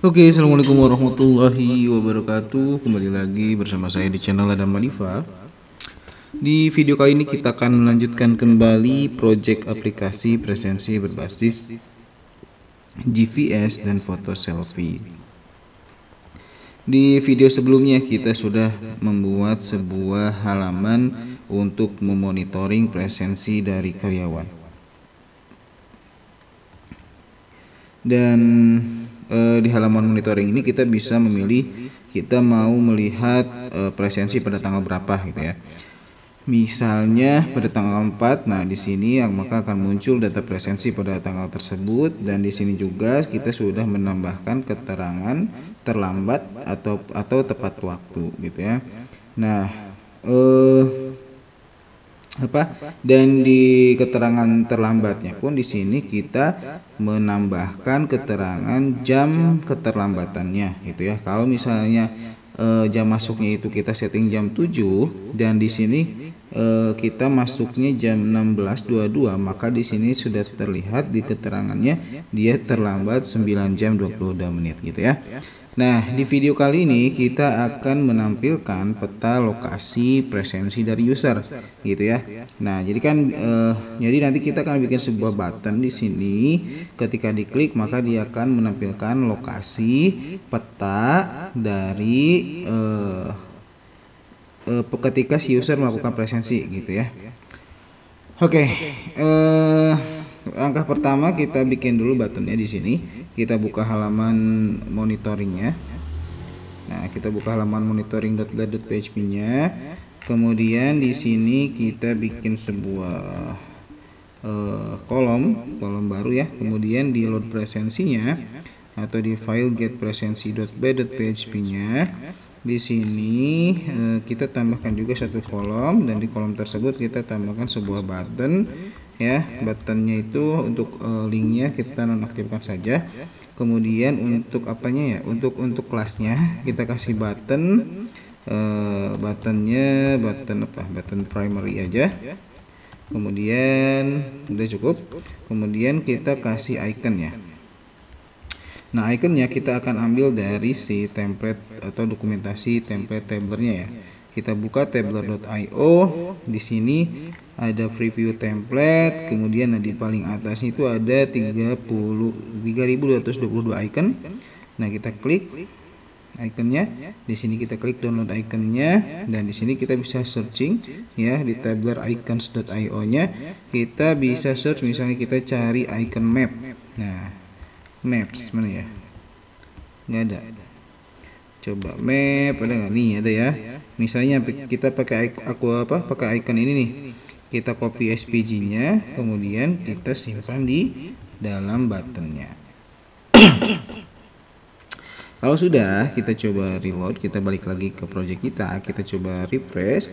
Oke, assalamualaikum warahmatullahi wabarakatuh. Kembali lagi bersama saya di channel Adam Madifa. Di video kali ini kita akan melanjutkan kembali proyek aplikasi presensi berbasis GVS dan foto selfie. Di video sebelumnya kita sudah membuat sebuah halaman untuk memonitoring presensi dari karyawan. Dan di halaman monitoring ini kita bisa memilih kita mau melihat presensi pada tanggal berapa gitu ya. Misalnya pada tanggal 4, nah di sini maka akan muncul data presensi pada tanggal tersebut, dan di sini juga kita sudah menambahkan keterangan terlambat atau tepat waktu gitu ya. Nah, dan di keterangan terlambatnya pun di sini kita menambahkan keterangan jam keterlambatannya gitu ya. Kalau misalnya jam masuknya itu kita setting jam 7 dan di sini kita masuknya jam 16.22, maka di sini sudah terlihat di keterangannya dia terlambat 9 jam 22 menit gitu ya. Nah, di video kali ini kita akan menampilkan peta lokasi presensi dari user gitu ya. Nah, jadi nanti kita akan bikin sebuah button di sini. Ketika diklik maka dia akan menampilkan lokasi peta dari ketika si user melakukan presensi gitu ya. Oke, langkah pertama kita bikin dulu buttonnya di sini. Kita buka halaman monitoringnya. Nah, kita buka halaman monitoring.blade.php-nya. Kemudian di sini kita bikin sebuah kolom baru ya. Kemudian di load presensinya atau di file get presensi.blade.php-nya. Di sini kita tambahkan juga satu kolom, dan di kolom tersebut kita tambahkan sebuah button ya. Buttonnya itu untuk linknya kita nonaktifkan saja. Kemudian untuk apanya ya, untuk kelasnya kita kasih button button primary aja. Kemudian udah cukup. Kemudian kita kasih icon ya. Nah, ikonnya kita akan ambil dari si template atau dokumentasi template tablernya ya. Kita buka tabler.io. Di sini ada preview template. Kemudian di paling atas itu ada 3222 icon. Nah, kita klik ikonnya. Di sini kita klik download ikonnya, dan di sini kita bisa searching ya di tablericons.io-nya. Kita bisa search, misalnya kita cari icon map. Nah, maps mana ya? Nggak ada. Coba map ada nggak? Nih ada ya. Misalnya kita pakai icon ini nih. Kita copy SVG-nya, kemudian kita simpan di dalam buttonnya. Kalau sudah, kita coba reload, kita balik lagi ke project kita coba refresh,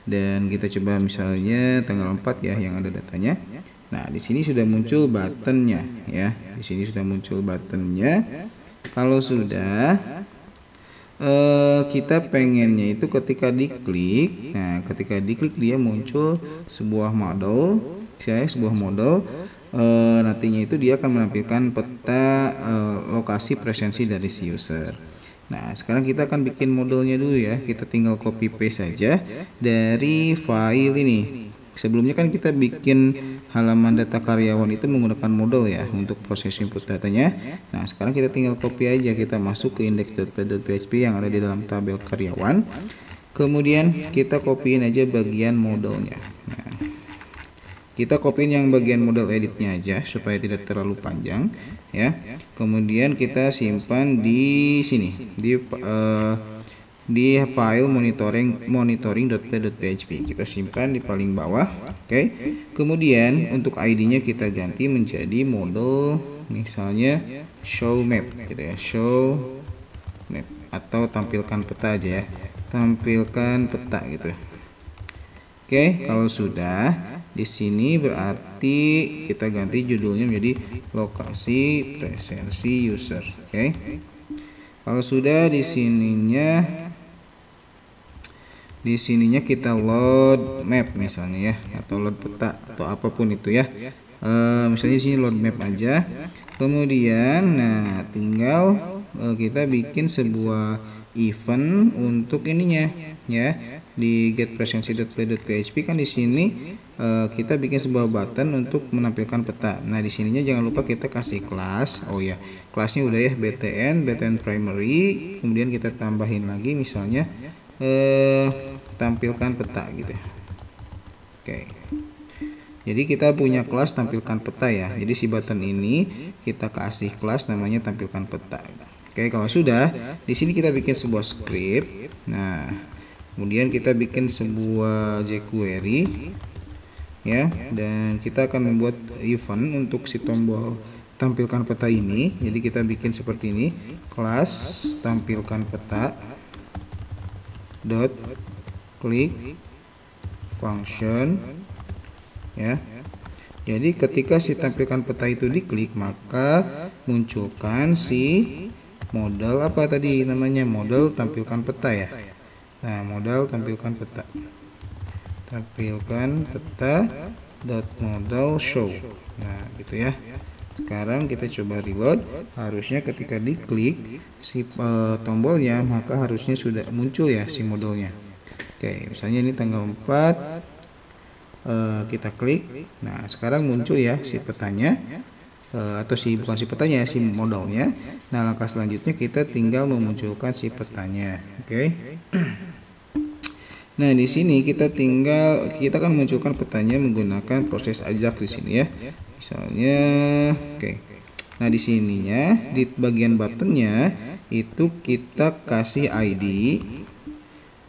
dan kita coba misalnya tanggal 4 ya yang ada datanya. Nah, di sini sudah muncul buttonnya ya. Di sini sudah muncul buttonnya. Kalau sudah, kita pengennya itu ketika diklik, nah ketika diklik dia muncul sebuah model, nantinya itu dia akan menampilkan peta lokasi presensi dari si user. Nah, sekarang kita akan bikin modelnya dulu ya. Kita tinggal copy paste saja dari file ini. Sebelumnya kan kita bikin halaman data karyawan itu menggunakan model ya untuk proses input datanya. Nah, sekarang kita tinggal copy aja, kita masuk ke index.php yang ada di dalam tabel karyawan. Kemudian kita copyin aja bagian modelnya. Nah, kita copyin yang bagian model editnya aja supaya tidak terlalu panjang ya. Kemudian kita simpan di sini di file monitoring.blade.php. Kita simpan di paling bawah. Oke. Kemudian untuk ID-nya kita ganti menjadi model, misalnya show map gitu ya. Show map atau tampilkan peta aja ya. Tampilkan peta gitu. Oke, kalau sudah di sini berarti kita ganti judulnya menjadi lokasi presensi user. Oke. Kalau sudah di sininya kita load map misalnya ya, atau load peta atau apapun itu ya. Misalnya di sini load map aja. Kemudian nah tinggal kita bikin sebuah event untuk ininya ya. Di getPresensi.play.php kan di sini kita bikin sebuah button untuk menampilkan peta. Nah di sininya jangan lupa kita kasih kelas. Oh ya, kelasnya udah ya, btn primary. Kemudian kita tambahin lagi misalnya tampilkan peta gitu ya. Oke. Jadi kita punya kelas tampilkan peta ya. Jadi si button ini kita kasih kelas namanya tampilkan peta. Oke, kalau sudah, di sini kita bikin sebuah script. Nah, kemudian kita bikin sebuah jQuery ya, dan kita akan membuat event untuk si tombol tampilkan peta ini. Jadi kita bikin seperti ini, kelas tampilkan peta dot click function ya. Jadi ketika si tampilkan peta itu diklik, maka munculkan si model apa tadi namanya, model tampilkan peta ya. Nah, model tampilkan peta dot model show. Nah gitu ya. Sekarang kita coba reload. Harusnya ketika diklik si tombolnya, maka harusnya sudah muncul ya si modelnya. Oke, misalnya ini tanggal 4, kita klik. Nah sekarang muncul ya si petanya, atau bukan si petanya, si modelnya. Nah langkah selanjutnya kita tinggal memunculkan si petanya. Oke. Nah di sini kita akan memunculkan petanya menggunakan proses ajak di sini ya. Misalnya, oke. Nah di sininya di bagian buttonnya itu kita kasih ID.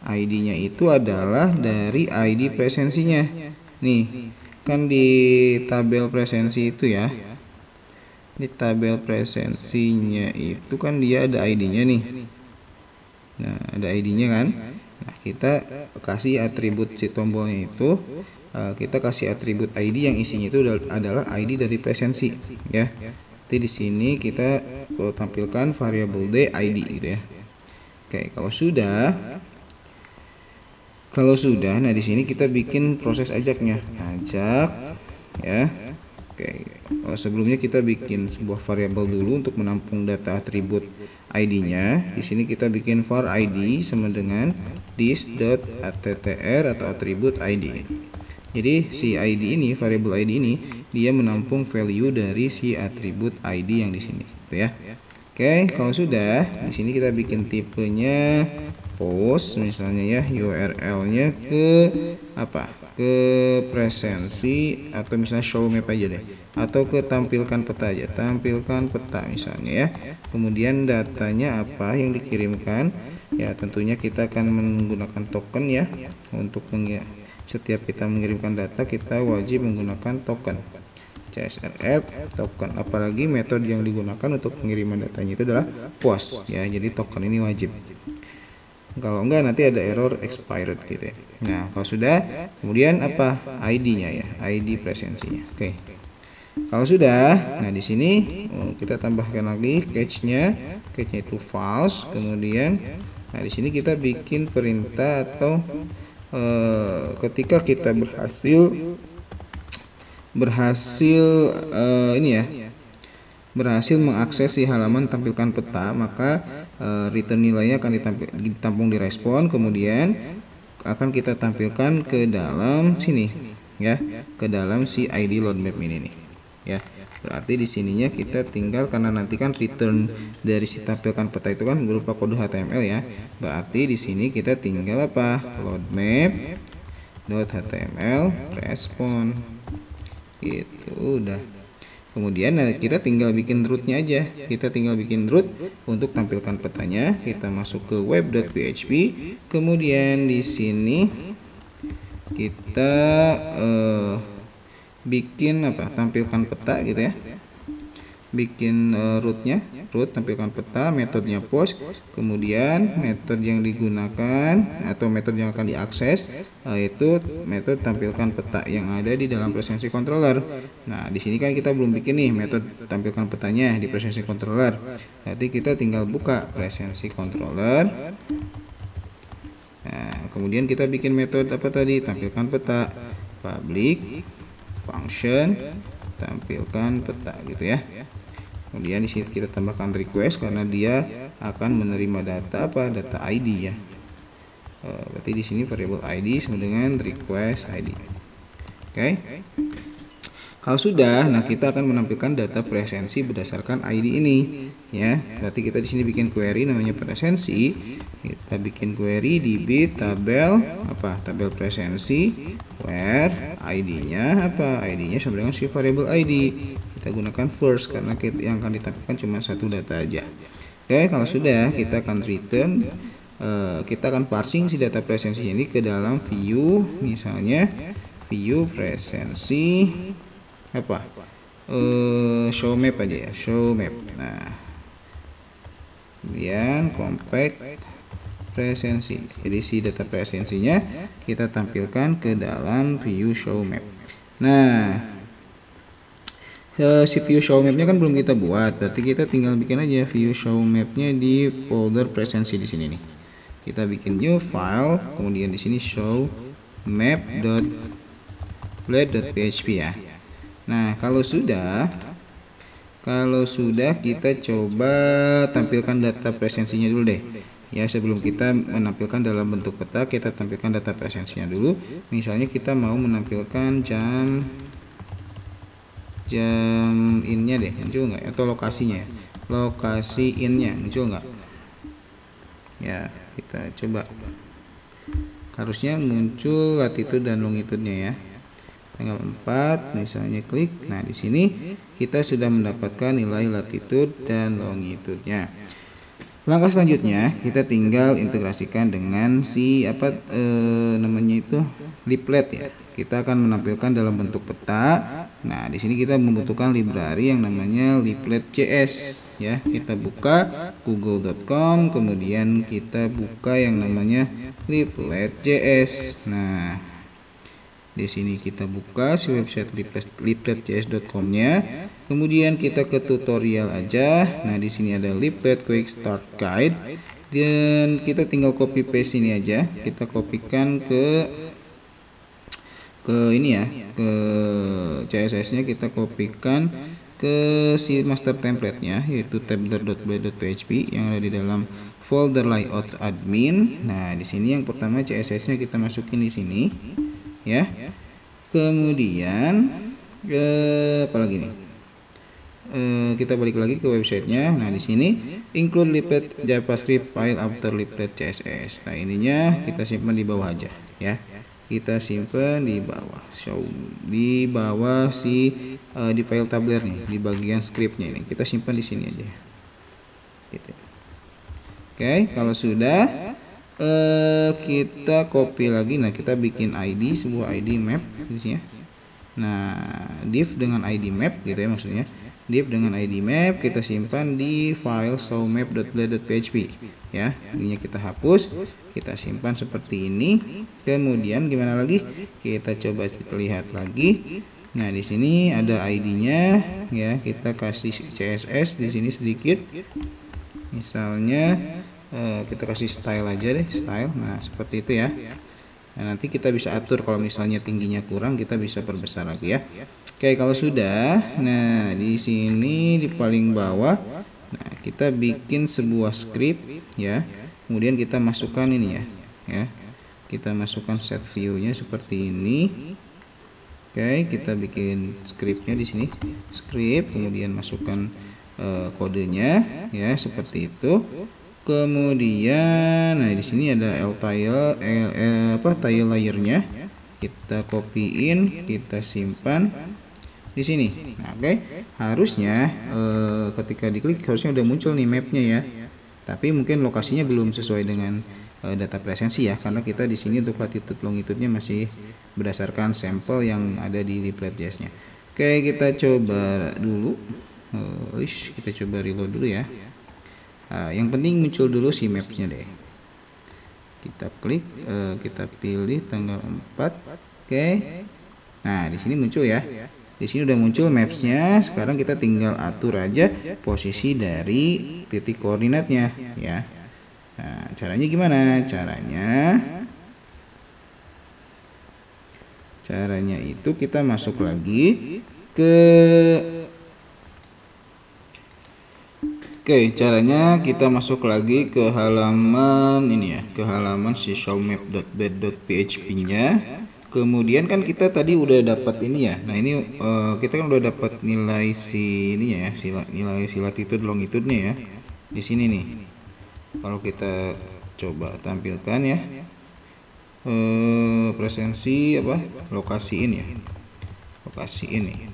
ID-nya itu adalah dari ID presensinya. Nih, kan di tabel presensi itu ya. Di tabel presensinya itu kan dia ada ID-nya nih. Nah, ada ID-nya kan. Nah, kita kasih atribut si tombolnya itu, kita kasih atribut ID yang isinya itu adalah ID dari presensi ya. Jadi di sini kita tampilkan variabel d ID gitu ya. Oke, kalau sudah, nah di sini kita bikin proses ajaknya, ajak ya. Oke, sebelumnya kita bikin sebuah variabel dulu untuk menampung data atribut ID-nya. Di sini kita bikin var ID sama dengan this.attr atau atribut ID. Jadi si ID ini, variabel ID ini, dia menampung value dari si atribut ID yang di sini, gitu ya. Oke, kalau sudah, di sini kita bikin tipenya post misalnya ya, URL-nya ke apa? Ke presensi atau misalnya show map aja deh, atau ke tampilkan peta aja, tampilkan peta misalnya ya. Kemudian datanya apa yang dikirimkan ya, tentunya kita akan menggunakan token ya. Untuk setiap kita mengirimkan data kita wajib menggunakan token CSRF token, apalagi metode yang digunakan untuk pengiriman datanya itu adalah post ya. Jadi token ini wajib, kalau enggak nanti ada error expired gitu ya. Nah kalau sudah, kemudian apa, ID-nya ya, ID presensinya. Oke, kalau sudah, nah di sini kita tambahkan lagi catch-nya itu false. Kemudian nah di sini kita bikin perintah atau ketika kita berhasil mengakses si halaman tampilkan peta, maka return nilainya akan ditampung di respon, kemudian akan kita tampilkan ke dalam sini ya, ke dalam si ID load map ini nih ya. Berarti di sininya kita tinggal, karena nanti kan return dari si tampilkan peta itu kan berupa kode HTML ya. Berarti di sini kita tinggal apa, load map .html respon gitu, udah. Kemudian kita tinggal bikin rootnya aja, kita tinggal bikin root untuk tampilkan petanya. Kita masuk ke web.php, kemudian di sini kita bikin apa, tampilkan peta gitu ya, bikin rootnya, root tampilkan peta, metodenya post, kemudian metode yang digunakan atau metode yang akan diakses itu metode tampilkan peta yang ada di dalam presensi controller. Nah di sini kan kita belum bikin nih metode tampilkan petanya di presensi controller, nanti kita tinggal buka presensi controller. Nah kemudian kita bikin metode apa tadi, tampilkan peta, public function tampilkan peta gitu ya. Kemudian di sini kita tambahkan request karena dia akan menerima data apa? Data ID ya. Berarti di sini variable ID sama dengan request ID. Oke. Kalau sudah, nah kita akan menampilkan data presensi berdasarkan ID ini, ya. Berarti kita di sini bikin query namanya presensi. Kita bikin query db tabel apa? Tabel presensi where ID-nya apa? ID-nya sama dengan si variable ID. Kita gunakan first karena yang akan ditampilkan cuma satu data aja. Oke, kalau sudah kita akan return. Kita akan parsing si data presensi ini ke dalam view, misalnya view presensi apa? Show map aja ya, show map. Nah, kemudian compact presensi. Jadi si data presensinya kita tampilkan ke dalam view show map. Nah, si view show mapnya kan belum kita buat, berarti kita tinggal bikin aja view show mapnya di folder presensi di sini nih. Kita bikin new file, kemudian di sini show map.blade.php ya. Nah, kalau sudah kita coba tampilkan data presensinya dulu deh. Ya, sebelum kita menampilkan dalam bentuk peta, kita tampilkan data presensinya dulu. Misalnya kita mau menampilkan jam in-nya deh, muncul nggak? Atau lokasinya, lokasi in-nya muncul nggak? Ya, kita coba. Harusnya muncul latitude dan longitude-nya ya. Tanggal 4 misalnya klik. Nah, di sini kita sudah mendapatkan nilai latitude dan longitude-nya. Langkah selanjutnya kita tinggal integrasikan dengan si namanya itu leaflet ya. Kita akan menampilkan dalam bentuk peta. Nah, di sini kita membutuhkan library yang namanya leaflet.js ya. Kita buka google.com, kemudian kita buka yang namanya leaflet.js. Nah, di sini kita buka si website leaflet.js.com-nya. Kemudian kita ke tutorial aja. Nah, di sini ada leaflet quick start guide dan kita tinggal copy paste ini aja. Kita kopikan ke ini ya, ke CSS-nya kita kopikan ke si master template-nya yaitu tabler.blade.php yang ada di dalam folder layout admin. Nah, di sini yang pertama CSS-nya kita masukin di sini. Ya, kemudian apalagi nih, kita balik lagi ke websitenya. Nah, di sini include leaflet javascript file after leaflet css. Nah, ininya kita simpan di bawah aja ya, kita simpan di bawah, show di bawah si di file tabler nih, di bagian scriptnya ini kita simpan di sini aja gitu. Oke, kalau sudah kita copy lagi. Nah, kita bikin ID, sebuah ID map di sini ya. Nah, div dengan ID map gitu ya, maksudnya div dengan ID map kita simpan di file showmap.blade.php ya. Ininya kita hapus, kita simpan seperti ini. Kemudian gimana lagi? Kita coba lihat lagi. Nah, di sini ada ID-nya ya. Kita kasih CSS di sini sedikit. Misalnya kita kasih style aja deh, style. Nah, seperti itu ya. Nah, nanti kita bisa atur kalau misalnya tingginya kurang, kita bisa perbesar lagi ya. Oke, kalau sudah, nah di sini di paling bawah, nah kita bikin sebuah script ya. Kemudian kita masukkan ini ya. Kita masukkan set view-nya seperti ini. Oke, kita bikin scriptnya di sini, script, kemudian masukkan kodenya ya seperti itu. Kemudian, nah di sini ada tile layernya. Kita copyin, kita simpan di sini. Nah, oke. Harusnya ketika diklik harusnya udah muncul nih mapnya ya. Tapi mungkin lokasinya belum sesuai dengan data presensi ya, karena kita di sini untuk latitude longitude-nya masih berdasarkan sampel yang ada di leaflet.js-nya. Oke, kita coba dulu. Kita coba reload dulu ya. Yang penting muncul dulu si maps-nya deh. Kita klik, kita pilih tanggal 4. Oke. Nah, di sini muncul ya. Di sini udah muncul maps-nya. Sekarang kita tinggal atur aja posisi dari titik koordinatnya ya. Nah, caranya gimana? Caranya itu kita masuk lagi ke Oke, caranya kita masuk lagi ke halaman ini ya, ke halaman si showmap.bat.php-nya. Kemudian kan kita tadi udah dapat ini ya. Nah, ini kita kan udah dapat nilai si ini ya, nilai si latitude longitude-nya ya. Di sini nih. Kalau kita coba tampilkan ya. Presensi apa? Lokasi ini ya. Lokasi ini.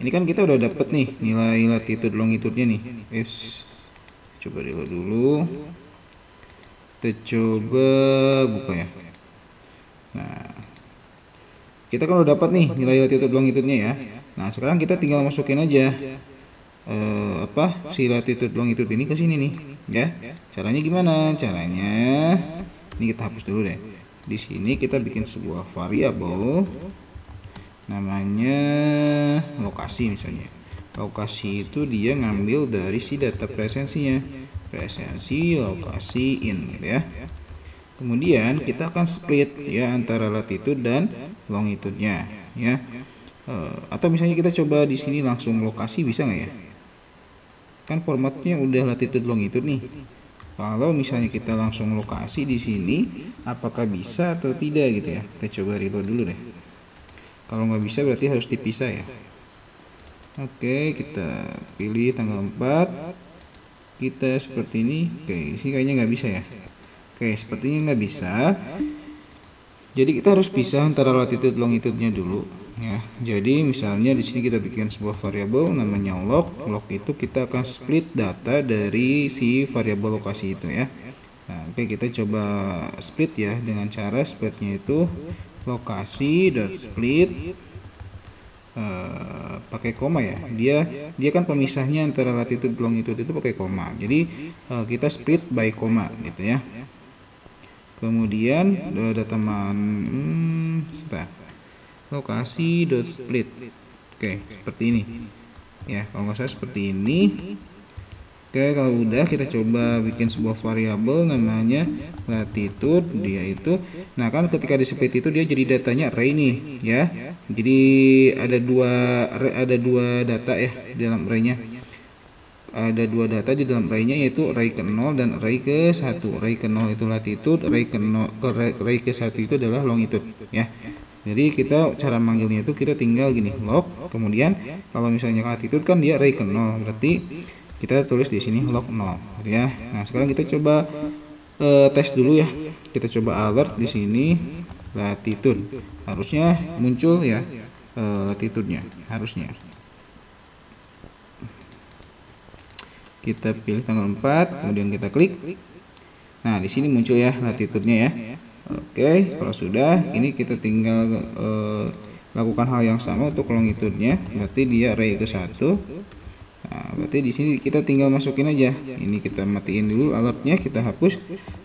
Ini kan kita udah dapat nih nilai latitude longitude-nya nih. Coba dulu, kita coba buka ya. Nah, kita kan udah dapat nih nilai latitude longitude-nya ya. Nah, sekarang kita tinggal masukin aja si latitude longitude ini ke sini nih ya. Caranya gimana? Caranya ini kita hapus dulu deh. Di sini kita bikin sebuah variabel namanya lokasi misalnya. Lokasi itu dia ngambil dari si data presensinya, presensi lokasi in gitu ya. Kemudian kita akan split ya antara latitude dan longitude-nya ya. Atau misalnya kita coba di sini langsung lokasi, bisa nggak ya? Kan formatnya udah latitude longitude nih. Kalau misalnya kita langsung lokasi di sini, apakah bisa atau tidak gitu ya? Kita coba reload dulu deh. Kalau nggak bisa berarti harus dipisah ya. Oke, kita pilih tanggal 4. Kita seperti ini. Oke, di sini kayaknya nggak bisa ya. Oke, sepertinya nggak bisa. Jadi kita harus pisah antara latitude longitude-nya dulu ya. Jadi misalnya di sini kita bikin sebuah variabel namanya log. Log itu kita akan split data dari si variabel lokasi itu ya. Nah, oke, kita coba split ya dengan cara splitnya itu lokasi.split pakai koma ya. Dia kan pemisahnya antara latitude longitude itu pakai koma. Jadi kita split by koma gitu ya. Kemudian lokasi.split. Oke, seperti ini ya. Kalau nggak salah seperti ini. Oke, kalau udah kita coba bikin sebuah variabel namanya latitude, dia itu. Nah, kan ketika di split itu dia jadi datanya array nih ya. Jadi ada dua data ya di dalam arraynya. Ada dua data di dalam arraynya, yaitu array ke-0 dan array ke-1. Array ke-0 itu latitude, array ke-1 itu adalah longitude ya. Jadi kita cara manggilnya itu kita tinggal gini, log, kemudian kalau misalnya latitude kan dia array ke-0, berarti kita tulis di sini log 0 ya. Nah, sekarang kita coba tes dulu ya. Kita coba alert di sini latitude. Harusnya muncul ya latitude-nya, harusnya. Kita pilih tanggal 4, kemudian kita klik. Nah, di sini muncul ya latitude-nya ya. Oke, kalau sudah, ini kita tinggal lakukan hal yang sama untuk longitude-nya. Berarti dia array ke-1. Nah, berarti di sini kita tinggal masukin aja. Ini kita matiin dulu alertnya, kita hapus.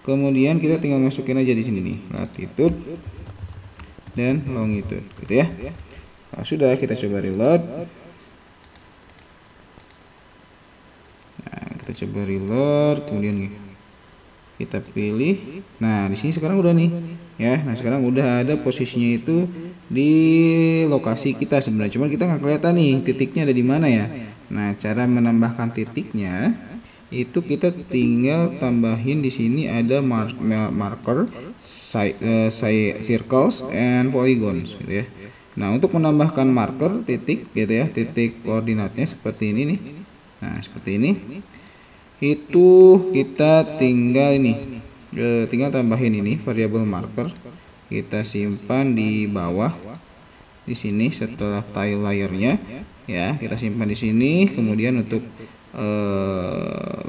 Kemudian kita tinggal masukin aja di sini nih, latitude dan longitude, gitu ya. Nah, sudah, kita coba reload. Nah, kita coba reload, kemudian kita pilih. Nah, di sini sekarang udah nih, ya. Nah, sekarang udah ada posisinya itu di lokasi kita sebenarnya. Cuman kita nggak kelihatan nih titiknya ada di mana ya. Nah, cara menambahkan titiknya itu kita tinggal tambahin di sini ada marker, circles and polygons gitu ya. Nah, untuk menambahkan marker titik gitu ya, titik koordinatnya seperti ini nih. Nah, seperti ini. Itu kita tinggal ini tinggal tambahin ini variabel marker. Kita simpan di bawah di sini setelah tile layernya ya, kita simpan di sini. Kemudian untuk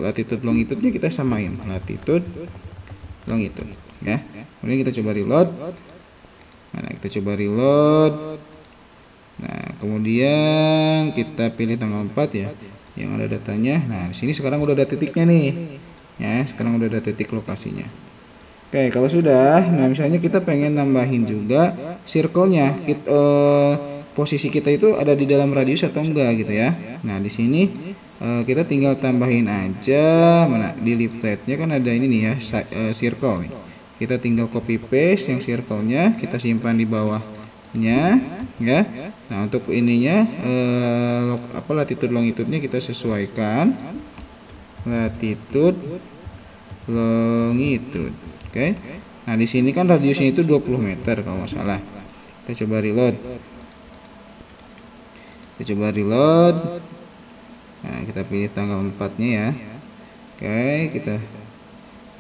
latitude longitude-nya kita samain, latitude longitude ya. Kemudian kita coba reload. Nah, kita coba reload. Nah, kemudian kita pilih tanggal 4 ya, yang ada datanya. Nah, di sini sekarang udah ada titiknya nih ya. Sekarang udah ada titik lokasinya. Oke, kalau sudah, nah misalnya kita pengen nambahin juga circle-nya, posisi kita itu ada di dalam radius atau enggak gitu ya. Nah, di sini kita tinggal tambahin aja, mana di leaflet-nya kan ada ini nih ya, circle nih. Kita tinggal copy paste yang circle-nya, kita simpan di bawahnya ya. Nah, untuk ininya latitude longitude-nya kita sesuaikan. latitude, longitude. Oke. Nah, di sini kan radiusnya itu 20 meter kalau nggak salah. Kita coba reload. Nah, kita pilih tanggal 4-nya ya.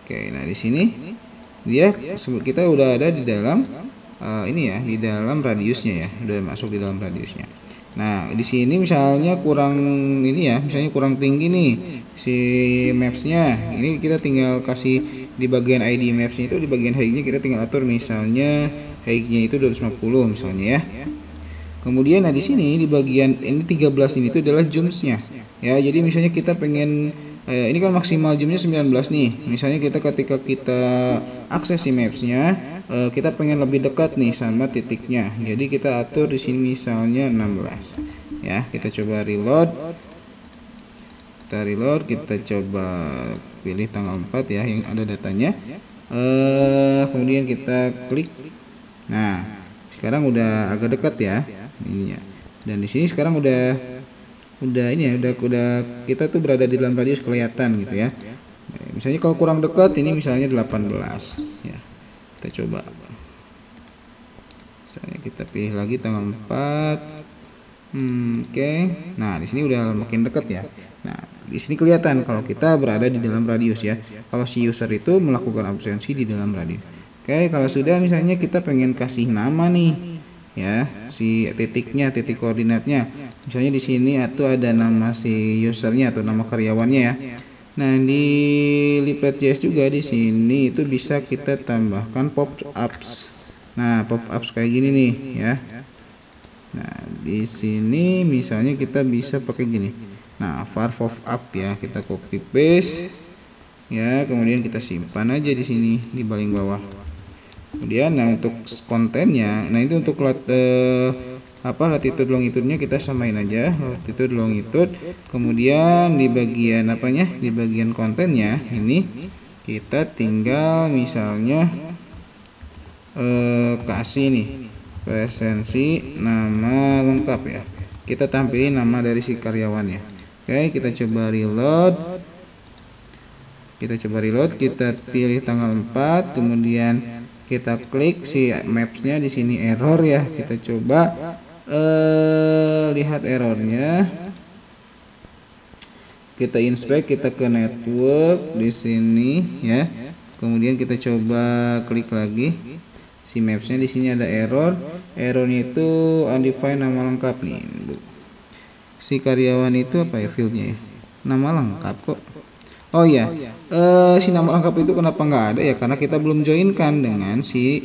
Oke, nah di sini kita udah ada di dalam ini ya, di dalam radiusnya ya, udah masuk di dalam radiusnya. Nah, di sini misalnya kurang ini ya, misalnya kurang tinggi nih si mapsnya. Ini kita tinggal kasih di bagian ID mapsnya itu, di bagian height-nya kita tinggal atur misalnya height-nya itu 250 misalnya ya. Kemudian nah di sini di bagian ini 13 ini itu adalah zoom-nya. Ya, jadi misalnya kita pengen ini kan maksimal zoomnya 19 nih. Misalnya ketika kita akses si mapsnya, kita pengen lebih dekat nih sama titiknya. Jadi kita atur di sini misalnya 16. Ya, kita coba reload. Kita coba pilih tanggal 4 ya yang ada datanya. Kemudian kita klik. Nah, sekarang udah agak dekat ya ininya. Dan di sini sekarang udah ini ya, udah kita tuh berada di dalam radius kelihatan gitu ya. Misalnya kalau kurang dekat ini misalnya 18 ya. Kita coba. Misalnya kita pilih lagi tanggal 4. Oke. Nah, di sini udah makin dekat ya. Nah, di sini kelihatan kalau kita berada di dalam radius ya. Kalau si user itu melakukan absensi di dalam radius. Oke, kalau sudah misalnya kita pengen kasih nama nih ya, si titiknya, titik koordinatnya. Misalnya di sini atau ada nama si usernya atau nama karyawannya ya. Nah, di Lipat.js juga di sini itu bisa kita tambahkan pop-ups. Nah, pop-ups kayak gini nih ya. Nah, di sini misalnya kita bisa pakai gini. Nah, var pop-up ya, kita copy paste ya, kemudian kita simpan aja di sini di paling bawah. Kemudian nah untuk kontennya, nah itu untuk latitude longitude-nya kita samain aja, latitude longitude. Kemudian di bagian apanya? Di bagian kontennya ini kita tinggal misalnya kasih nih presensi nama lengkap ya. Kita tampilin nama dari si karyawannya. Oke, kita coba reload. Kita pilih tanggal 4, kemudian kita klik si mapsnya. Di sini error ya, kita coba lihat errornya. Kita inspect, kita ke network di sini ya. Kemudian kita coba klik lagi si mapsnya. Di sini ada errornya itu undefined nama lengkap nih. Si karyawan itu apa ya fieldnya ya? Nama lengkap kok. Oh iya, si nama lengkap itu kenapa nggak ada ya? Karena kita belum joinkan dengan si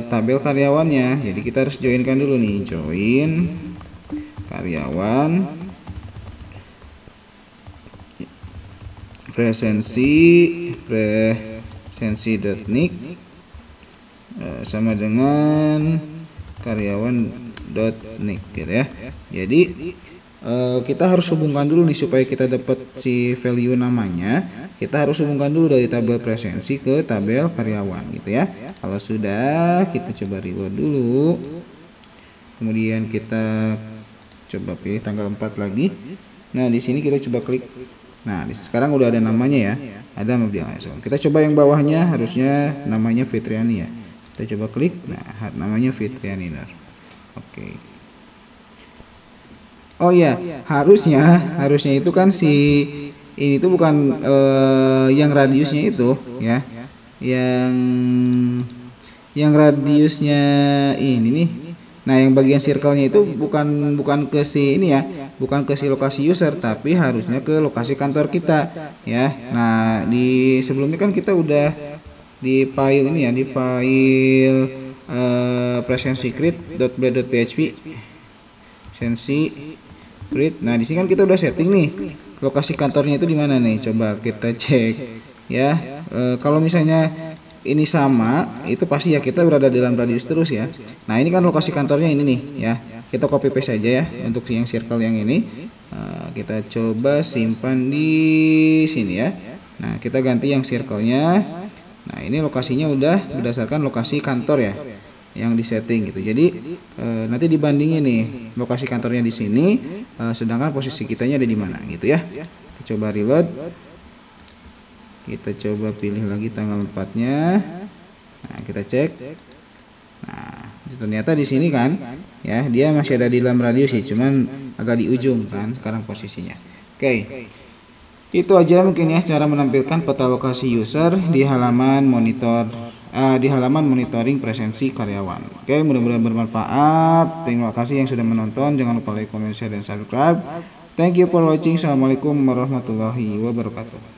tabel karyawannya. Jadi kita harus joinkan dulu nih, join karyawan presensi.nick sama dengan karyawan.nick gitu ya. Jadi kita harus hubungkan dulu nih supaya kita dapat si value namanya. Kita harus hubungkan dulu dari tabel presensi ke tabel karyawan gitu ya. Kalau sudah, kita coba reload dulu. Kemudian kita coba pilih tanggal 4 lagi. Nah, di sini kita coba klik. Nah, sekarang udah ada namanya ya. Ada mobil langsung. Kita coba yang bawahnya, harusnya namanya Fitriani ya. Kita coba klik. Nah, namanya Fitriani. Oke. Oh iya, harusnya itu kan si ini tuh bukan yang radiusnya itu ya. Yang radiusnya ini nih. Nah, yang bagian circle-nya itu bukan ke si ini ya, bukan ke si lokasi user, tapi harusnya ke lokasi kantor kita ya. Nah, di sebelumnya kan kita udah di file ini ya, di file presensi.create.blade.php presensi create. Nah, di sini kan kita udah setting nih lokasi kantornya itu di mana nih. Coba kita cek ya. Kalau misalnya ini sama, itu pasti ya kita berada dalam radius terus ya. Nah, ini kan lokasi kantornya ini nih ya. Kita copy paste saja ya untuk yang circle yang ini. Kita coba simpan di sini ya. Nah, kita ganti yang circle-nya. Nah, ini lokasinya udah berdasarkan lokasi kantor ya yang disetting gitu. Jadi nanti dibandingin nih lokasi kantornya di sini, sedangkan posisi kitanya ada di mana gitu ya. Kita coba reload. Kita coba pilih lagi tanggal 4-nya. Nah, kita cek. Nah, ternyata di sini kan ya, dia masih ada di dalam radius sih, cuman agak di ujung kan sekarang posisinya. Oke. Itu aja mungkin ya cara menampilkan peta lokasi user di halaman monitoring presensi karyawan. Oke, mudah-mudahan bermanfaat. Terima kasih yang sudah menonton. Jangan lupa like, comment, share, dan subscribe. Thank you for watching. Assalamualaikum warahmatullahi wabarakatuh.